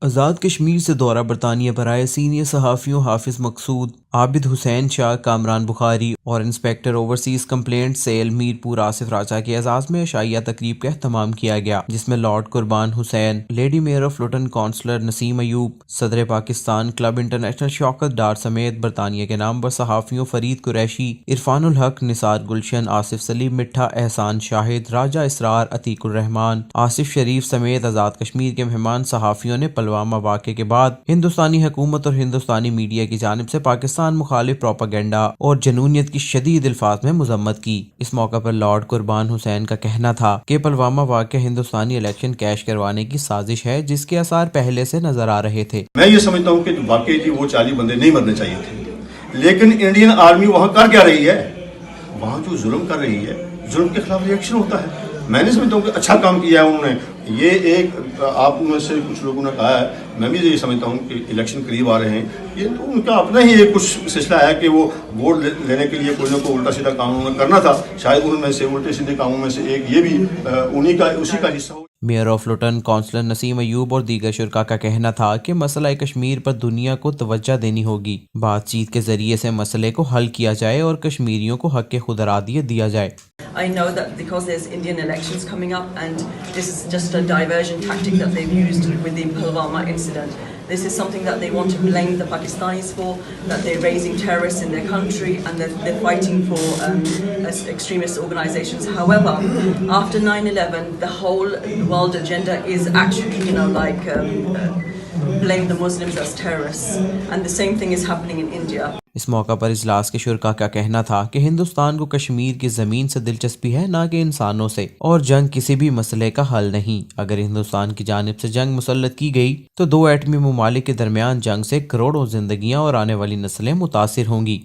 آزاد کشمیر سے دورہ برطانیہ پر آئے سینئر صحافیوں حافظ مقصود، عابد حسین شاہ، کامران بخاری اور انسپکٹر اوورسیز کمپلینٹ سیل میر پور آصف راجہ کے اعزاز میں عشائیہ تقریب کا اہتمام کیا گیا، جس میں lord Qurban Hussain, lady mayor of Luton councillor Naseem Ayub, صدر پاکستان کلب انٹرنیشنل شوکت ڈار سمیت برطانیہ کے نامور صحافیوں فرید قریشی، عرفان الحق، نثار گلشن، آصف سلیم مٹھا، احسان شاہد، راجہ اسرار، عتیق الرحمان، آصف شریف سمیت آزاد کشمیر کے مہمان صحافیوں نے پلوامہ واقعے کے بعد ہندوستانی حکومت اور ہندوستانی میڈیا کی جانب سے پاکستان مخالف پروپیگنڈا اور جنونیت کی شدید الفاظ میں مذمت کی۔ اس موقع پر لارڈ قربان حسین کا کہنا تھا کہ پلوامہ واقعہ ہندوستانی الیکشن کیش کروانے کی سازش ہے، جس کے آثار پہلے سے نظر آ رہے تھے۔ میں یہ سمجھتا ہوں کہ واقعی جی وہ 40 بندے نہیں مرنے چاہیے تھے، لیکن انڈین آرمی وہاں کر کیا رہی ہے؟ وہاں جو ظلم کر رہی ہے، ظلم کے خلاف ریئیکشن ہوتا ہے۔ میں نہیں سمجھتا ہوں کہ اچھا کام کیا ہے انہوں نے۔ یہ ایک آپ میں سے کچھ لوگوں نے کہا ہے، میں بھی یہ سمجھتا ہوں کہ الیکشن قریب آ رہے ہیں، یہ تو ان کا اپنا ہی ایک کچھ سلسلہ ہے کہ وہ ووٹ لینے کے لیے کوئی نہ کوئی الٹا سیدھا کام انہوں نے کرنا تھا۔ شاید ان میں سے الٹے سیدھے کاموں میں سے ایک یہ بھی اسی کا حصہ ہو۔ Mayor of Luton councillor Naseem Ayub اور دیگر شرکاء کا کہنا تھا کہ مسئلہ کشمیر پر دنیا کو توجہ دینی ہوگی، بات چیت کے ذریعے سے مسئلے کو حل کیا جائے اور کشمیریوں کو حق خود ارادیت دیا جائے۔ I know that because there's Indian elections coming up and this is just a diversion tactic that they've used with the Pulwama incident. This is something that they want to blame the Pakistanis for, that they're raising terrorists in their country and that they're fighting for extremist organizations. However, after 9/11, the whole world agenda is actually, blame the Muslims as terrorists. And the same thing is happening in India. اس موقع پر اجلاس کے شرکاء کا کہنا تھا کہ ہندوستان کو کشمیر کی زمین سے دلچسپی ہے، نہ کہ انسانوں سے، اور جنگ کسی بھی مسئلے کا حل نہیں۔ اگر ہندوستان کی جانب سے جنگ مسلط کی گئی تو دو ایٹمی ممالک کے درمیان جنگ سے کروڑوں زندگیاں اور آنے والی نسلیں متاثر ہوں گی۔